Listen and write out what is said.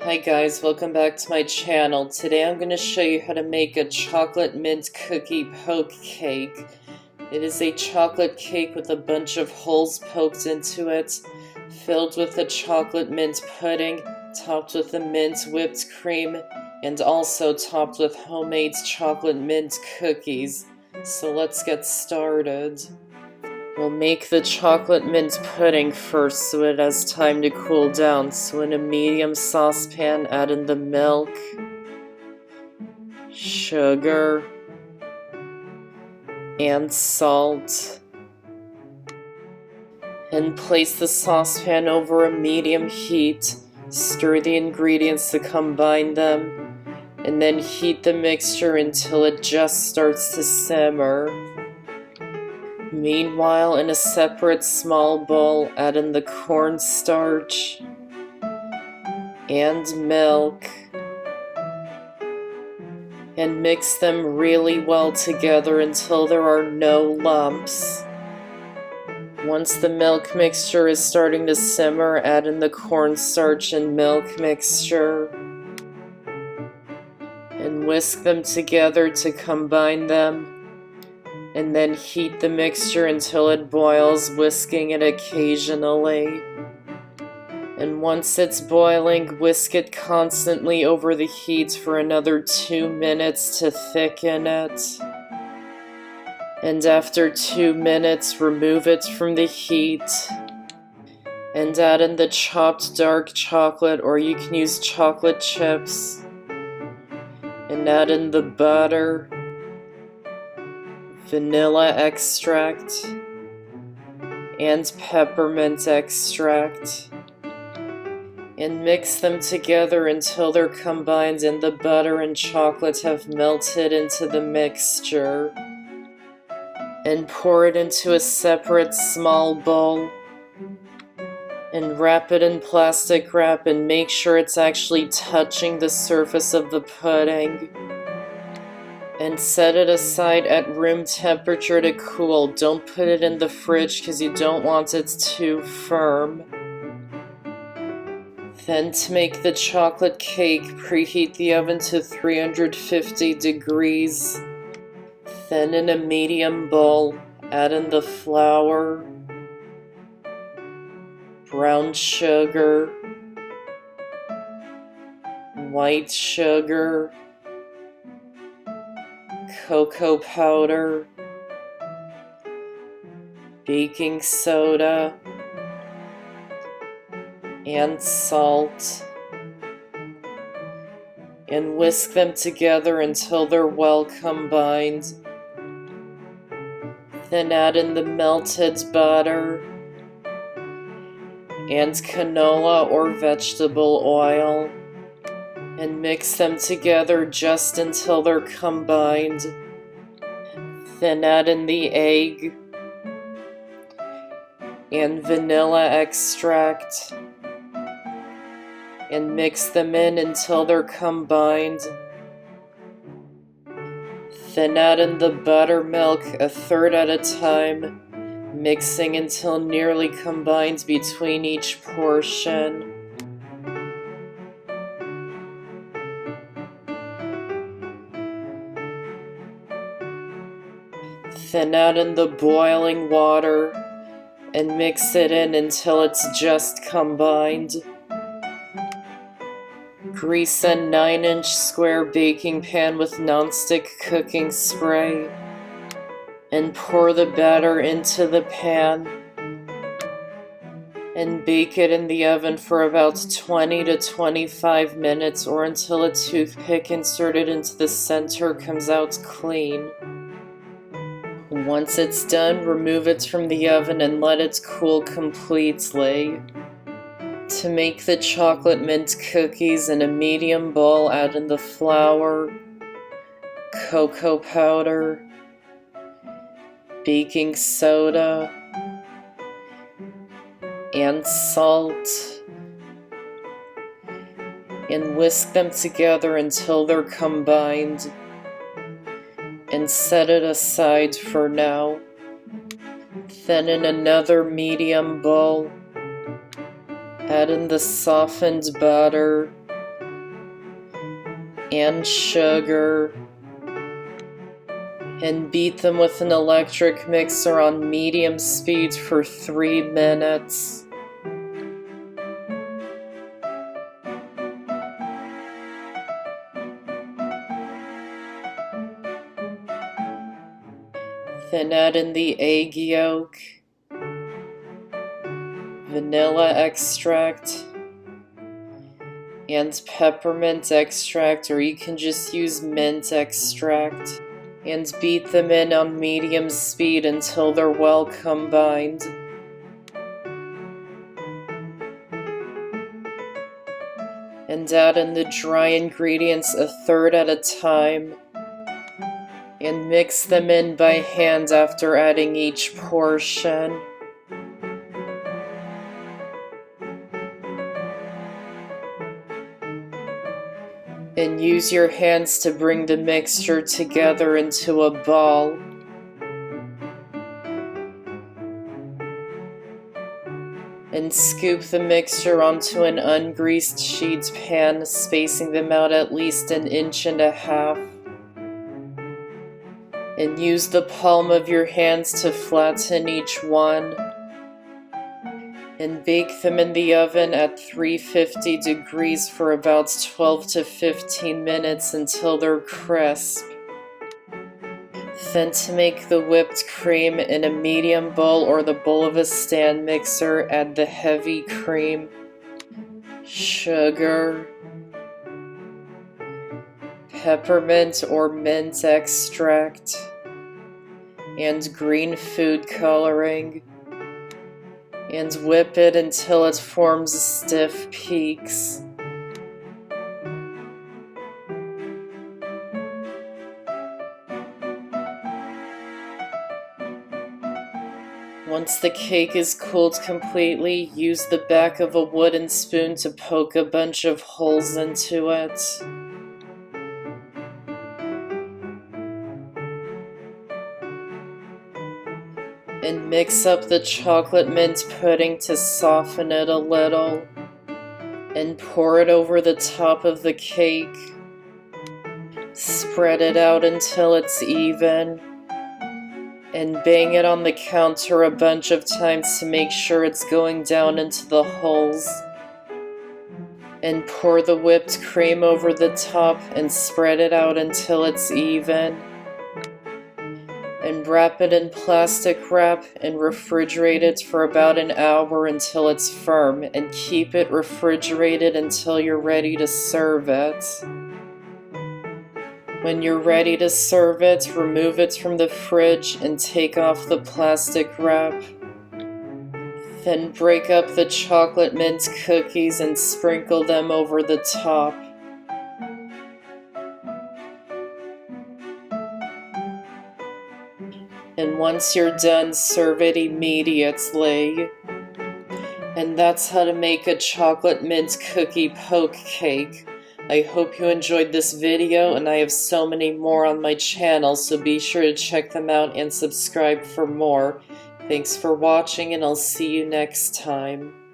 Hi guys, welcome back to my channel. Today I'm going to show you how to make a chocolate mint cookie poke cake. It is a chocolate cake with a bunch of holes poked into it, filled with a chocolate mint pudding, topped with a mint whipped cream, and also topped with homemade chocolate mint cookies. So let's get started. We'll make the chocolate mint pudding first so it has time to cool down. So in a medium saucepan, add in the milk, sugar, and salt. And place the saucepan over a medium heat. Stir the ingredients to combine them, and then heat the mixture until it just starts to simmer. Meanwhile, in a separate small bowl, add in the cornstarch and milk and mix them really well together until there are no lumps. Once the milk mixture is starting to simmer, add in the cornstarch and milk mixture and whisk them together to combine them. And then heat the mixture until it boils, whisking it occasionally. And once it's boiling, whisk it constantly over the heat for another 2 minutes to thicken it. And after 2 minutes, remove it from the heat and add in the chopped dark chocolate, or you can use chocolate chips. And add in the butter, vanilla extract, and peppermint extract, and mix them together until they're combined and the butter and chocolate have melted into the mixture. And pour it into a separate small bowl and wrap it in plastic wrap and make sure it's actually touching the surface of the pudding. And set it aside at room temperature to cool. Don't put it in the fridge because you don't want it too firm. Then to make the chocolate cake, preheat the oven to 350 degrees. Then in a medium bowl, add in the flour, brown sugar, white sugar, cocoa powder, baking soda, and salt, and whisk them together until they're well combined. Then add in the melted butter and canola or vegetable oil, and mix them together just until they're combined. Then add in the egg and vanilla extract and mix them in until they're combined. Then add in the buttermilk a third at a time, mixing until nearly combined between each portion. Then add in the boiling water and mix it in until it's just combined. Grease a 9-inch square baking pan with nonstick cooking spray and pour the batter into the pan and bake it in the oven for about 20 to 25 minutes or until a toothpick inserted into the center comes out clean. Once it's done, remove it from the oven and let it cool completely. To make the chocolate mint cookies, in a medium bowl, add in the flour, cocoa powder, baking soda, and salt, and whisk them together until they're combined, and set it aside for now. Then in another medium bowl, add in the softened butter and sugar, and beat them with an electric mixer on medium speed for 3 minutes. Then add in the egg yolk, vanilla extract, and peppermint extract, or you can just use mint extract, and beat them in on medium speed until they're well combined. And add in the dry ingredients a third at a time, and mix them in by hand after adding each portion. And use your hands to bring the mixture together into a ball. And scoop the mixture onto an ungreased sheet pan, spacing them out at least 1.5 inches. And use the palm of your hands to flatten each one. And bake them in the oven at 350 degrees for about 12 to 15 minutes until they're crisp. Then to make the whipped cream, in a medium bowl or the bowl of a stand mixer, add the heavy cream, sugar, peppermint or mint extract, and green food coloring, and whip it until it forms stiff peaks. Once the cake is cooled completely, use the back of a wooden spoon to poke a bunch of holes into it. And mix up the chocolate mint pudding to soften it a little, and pour it over the top of the cake. Spread it out until it's even, and bang it on the counter a bunch of times to make sure it's going down into the holes. And pour the whipped cream over the top and spread it out until it's even. And wrap it in plastic wrap and refrigerate it for about an hour until it's firm, and keep it refrigerated until you're ready to serve it. When you're ready to serve it, remove it from the fridge and take off the plastic wrap. Then break up the chocolate mint cookies and sprinkle them over the top. And once you're done, serve it immediately. And that's how to make a chocolate mint cookie poke cake. I hope you enjoyed this video, and I have so many more on my channel, so be sure to check them out and subscribe for more. Thanks for watching, and I'll see you next time.